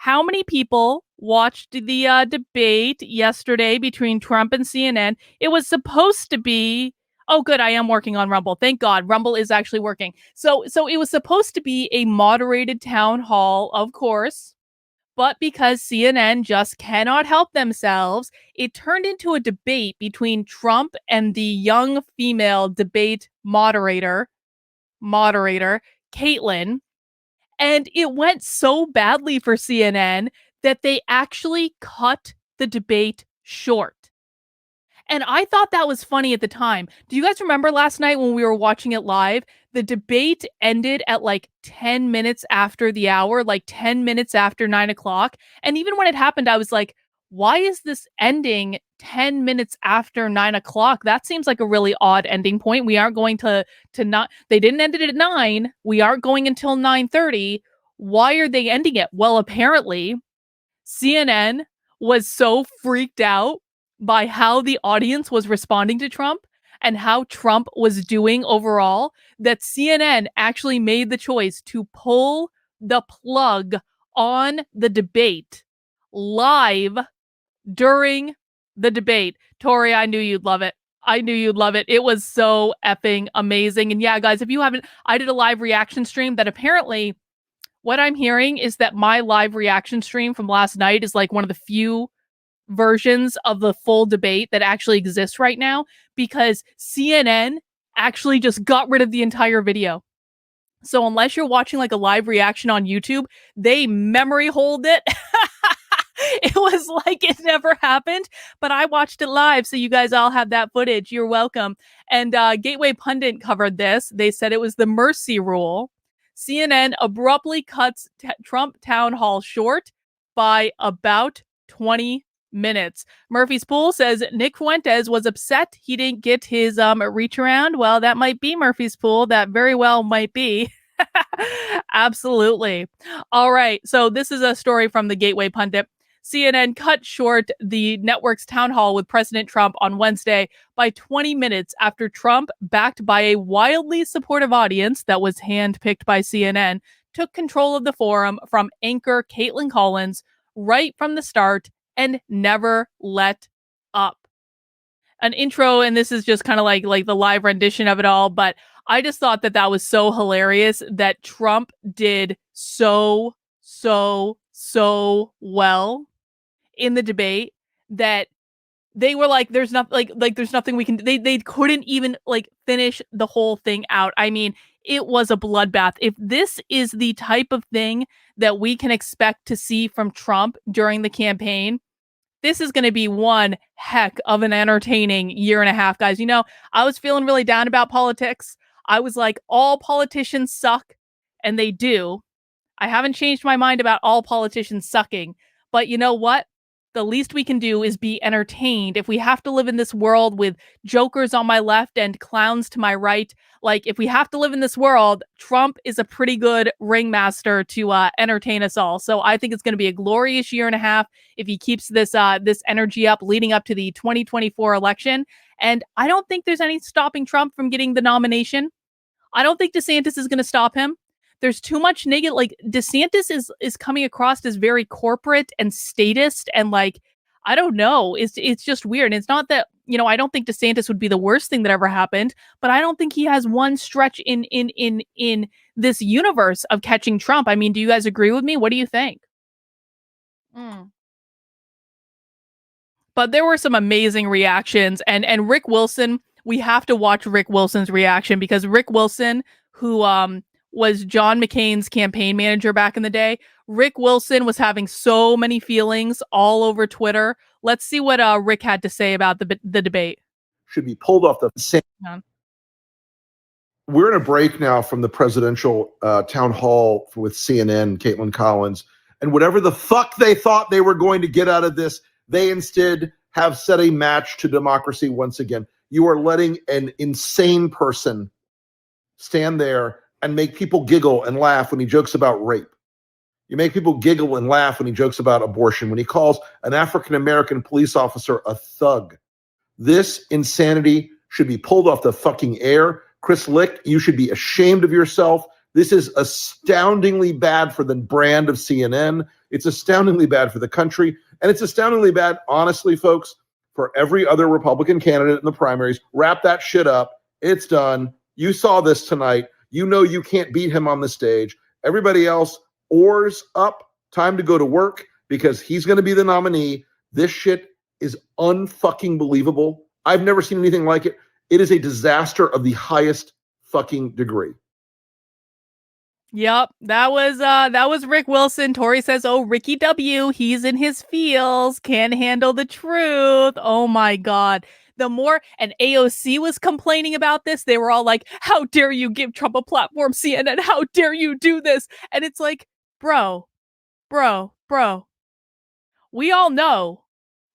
how many people watched the debate yesterday between Trump and CNN? It was supposed to be. Oh, good. I am working on Rumble. Thank God. Rumble is actually working. So it was supposed to be a moderated town hall, of course. But because CNN just cannot help themselves, it turned into a debate between Trump and the young female debate moderator, Kaitlan. And it went so badly for CNN that they actually cut the debate short. And I thought that was funny at the time. Do you guys remember last night when we were watching it live? The debate ended at like 10 minutes after the hour, like 10 minutes after 9 o'clock. And even when it happened, I was like, why is this ending 10 minutes after 9 o'clock? That seems like a really odd ending point. We aren't going to not, they didn't end it at 9. We aren't going until 9:30. Why are they ending it? Well, apparently CNN was so freaked out by how the audience was responding to Trump and how Trump was doing overall that CNN actually made the choice to pull the plug on the debate live during the debate. Tori, I knew you'd love it. I knew you'd love it. It was so effing amazing. And yeah, guys, if you haven't, I did a live reaction stream that apparently what I'm hearing is that my live reaction stream from last night is like one of the few versions of the full debate that actually exists right now because CNN actually just got rid of the entire video. So unless you're watching like a live reaction on YouTube, they memory hold it. It was like it never happened, but I watched it live, so you guys all have that footage. You're welcome. And Gateway Pundit covered this. They said it was the mercy rule. CNN abruptly cuts Trump town hall short by about 20 minutes. Murphy's Pool says Nick Fuentes was upset he didn't get his reach around. Well, that might be Murphy's Pool. That very well might be. Absolutely. All right. So this is a story from the Gateway Pundit. CNN cut short the network's town hall with President Trump on Wednesday by 20 minutes after Trump, backed by a wildly supportive audience that was handpicked by CNN, took control of the forum from anchor Kaitlan Collins right from the start and never let up. An intro, and this is just kind of like the live rendition of it all, but I just thought that was so hilarious that Trump did so well in the debate that they were like, there's nothing there's nothing we can do. They couldn't even like finish the whole thing out. I mean, it was a bloodbath. If this is the type of thing that we can expect to see from Trump during the campaign, this is going to be one heck of an entertaining year and a half, guys. You know, I was feeling really down about politics. I was like, all politicians suck, and they do. I haven't changed my mind about all politicians sucking, but you know what? The least we can do is be entertained. If we have to live in this world with jokers on my left and clowns to my right, like if we have to live in this world, Trump is a pretty good ringmaster to entertain us all. So I think it's going to be a glorious year and a half if he keeps this energy up leading up to the 2024 election. And I don't think there's any stopping Trump from getting the nomination. I don't think DeSantis is going to stop him. There's too much negative. Like DeSantis is coming across as very corporate and statist, and like I don't know. It's just weird. And it's not that, you know, I don't think DeSantis would be the worst thing that ever happened, but I don't think he has one stretch in this universe of catching Trump. I mean, do you guys agree with me? What do you think? But there were some amazing reactions, and Rick Wilson. We have to watch Rick Wilson's reaction because Rick Wilson, who was John McCain's campaign manager back in the day. Rick Wilson was having so many feelings all over Twitter. Let's see what Rick had to say about the debate. Should be pulled off the same. We're in a break now from the presidential town hall with CNN, Kaitlan Collins, and whatever the fuck they thought they were going to get out of this, they instead have set a match to democracy once again. You are letting an insane person stand there and make people giggle and laugh when he jokes about rape. You make people giggle and laugh when he jokes about abortion, when he calls an African-American police officer a thug. This insanity should be pulled off the fucking air. Chris Licht, you should be ashamed of yourself This is astoundingly bad for the brand of CNN. It's astoundingly bad for the country. And it's astoundingly bad, honestly, folks, for every other Republican candidate in the primaries. Wrap that shit up. It's done. You saw this tonight. You know you can't beat him on the stage. Everybody else, oars up. Time to go to work because he's going to be the nominee. This shit is unfucking believable. I've never seen anything like it. It is a disaster of the highest fucking degree. Yep, that was Rick Wilson. Tori says, "Oh, Ricky W, he's in his feels, can't handle the truth." Oh my god. The more, and AOC was complaining about this, they were all like, "How dare you give Trump a platform, CNN? How dare you do this?" And it's like, bro, we all know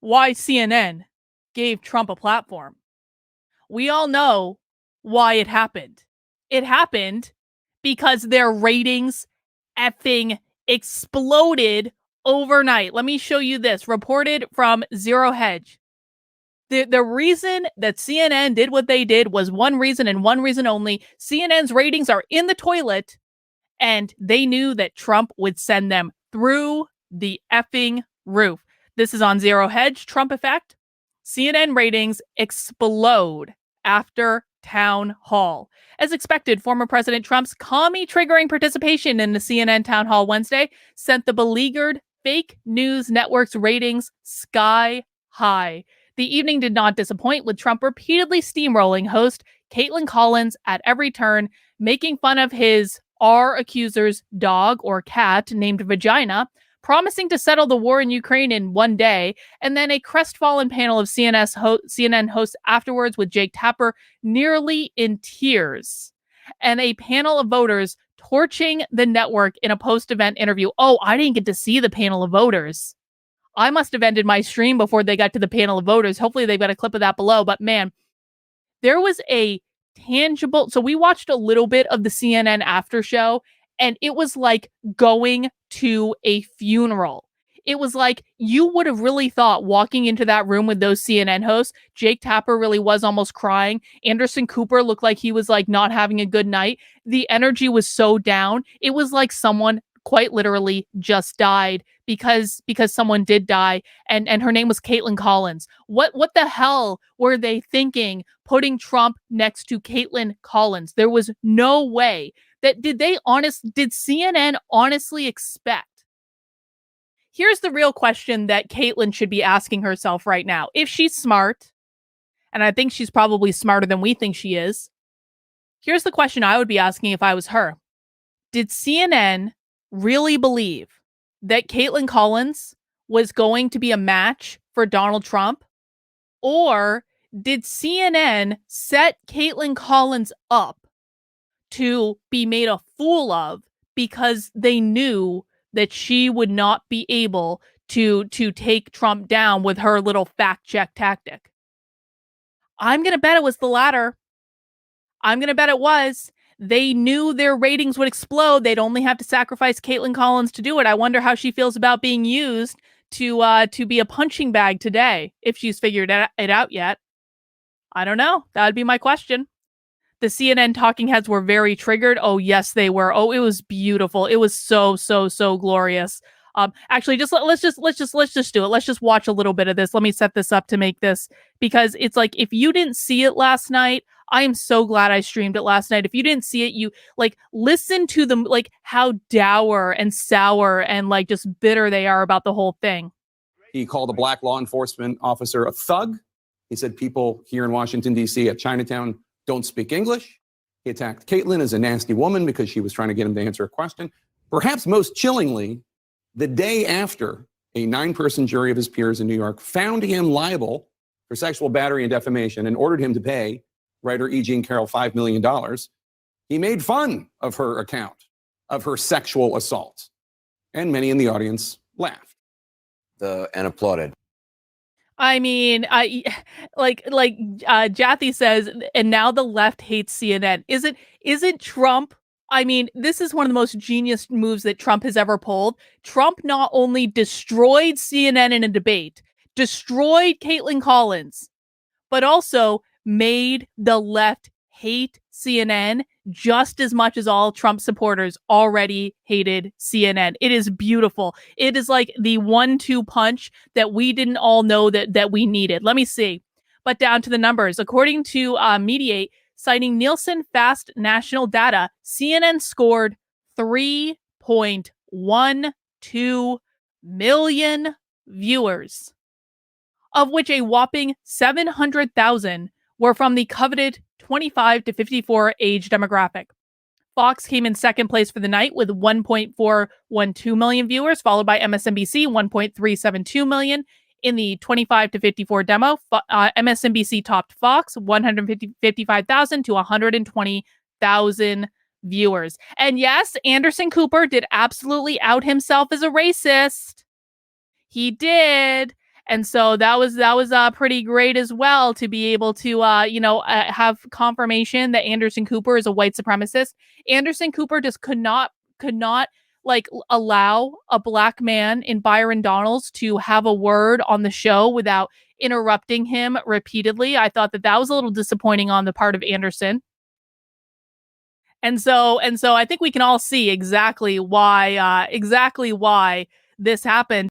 why CNN gave Trump a platform. We all know why it happened. It happened because their ratings effing exploded overnight. Let me show you this, reported from Zero Hedge. The reason that CNN did what they did was one reason and one reason only. CNN's ratings are in the toilet, and they knew that Trump would send them through the effing roof. This is on Zero Hedge, Trump effect. CNN ratings explode after town hall. As expected, former President Trump's commie-triggering participation in the CNN town hall Wednesday sent the beleaguered fake news network's ratings sky high. The evening did not disappoint, with Trump repeatedly steamrolling host Kaitlan Collins at every turn, making fun of his accuser's dog or cat named Vagina, promising to settle the war in Ukraine in one day, and then a crestfallen panel of CNN hosts afterwards with Jake Tapper nearly in tears, and a panel of voters torching the network in a post-event interview. Oh, I didn't get to see the panel of voters. I must have ended my stream before they got to the panel of voters. Hopefully they've got a clip of that below, but man, there was a tangible, so we watched a little bit of the CNN after show, and it was like going to a funeral. It was like you would have really thought walking into that room with those CNN hosts, Jake Tapper really was almost crying. Anderson Cooper looked like he was like not having a good night. The energy was so down. It was like someone quite literally just died because someone did die, and her name was Kaitlan Collins. What the hell were they thinking putting Trump next to Kaitlan Collins? There was no way that did CNN honestly expect? Here's the real question that Kaitlan should be asking herself right now. If she's smart, and I think she's probably smarter than we think she is, here's the question I would be asking if I was her. Did CNN really believe that Kaitlan Collins was going to be a match for Donald Trump? Or did CNN set Kaitlan Collins up to be made a fool of because they knew that she would not be able to take Trump down with her little fact check tactic? I'm going to bet it was the latter. I'm going to bet it was. They knew their ratings would explode. They'd only have to sacrifice Kaitlan Collins to do it. I wonder how she feels about being used to be a punching bag today, if she's figured it out yet. I don't know. That would be my question. The CNN talking heads were very triggered. Oh, yes, they were. Oh, it was beautiful. It was so glorious. Actually, let's just do it. Let's just watch a little bit of this. Let me set this up to make this, because it's like, if you didn't see it last night, I am so glad I streamed it last night. If you didn't see it, you like listen to them, like how dour and sour and like just bitter they are about the whole thing. He called a black law enforcement officer a thug. He said people here in Washington, D.C. at Chinatown don't speak English. He attacked Kaitlan as a nasty woman because she was trying to get him to answer a question. Perhaps most chillingly, the day after a 9-person jury of his peers in New York found him liable for sexual battery and defamation and ordered him to pay writer E. Jean Carroll $5 million, he made fun of her account of her sexual assault. And many in the audience laughed. And applauded. I mean, Jathy says, and now the left hates CNN. Isn't Trump? I mean, this is one of the most genius moves that Trump has ever pulled. Trump not only destroyed CNN in a debate, destroyed Kaitlan Collins, but also made the left hate CNN just as much as all Trump supporters already hated CNN. It is beautiful. It is like the 1-2 punch that we didn't all know that we needed. Let me see. But down to the numbers. According to Mediate, citing Nielsen Fast national data, CNN scored 3.12 million viewers, of which a whopping 700,000 were from the coveted 25 to 54 age demographic. Fox came in second place for the night with 1.412 million viewers, followed by MSNBC, 1.372 million. In the 25 to 54 demo, MSNBC topped Fox, 155,000 to 120,000 viewers. And yes, Anderson Cooper did absolutely out himself as a racist. He did. And so that was pretty great as well, to be able to have confirmation that Anderson Cooper is a white supremacist. Anderson Cooper just could not like allow a black man in Byron Donalds to have a word on the show without interrupting him repeatedly. I thought that was a little disappointing on the part of Anderson. And so I think we can all see exactly why this happened.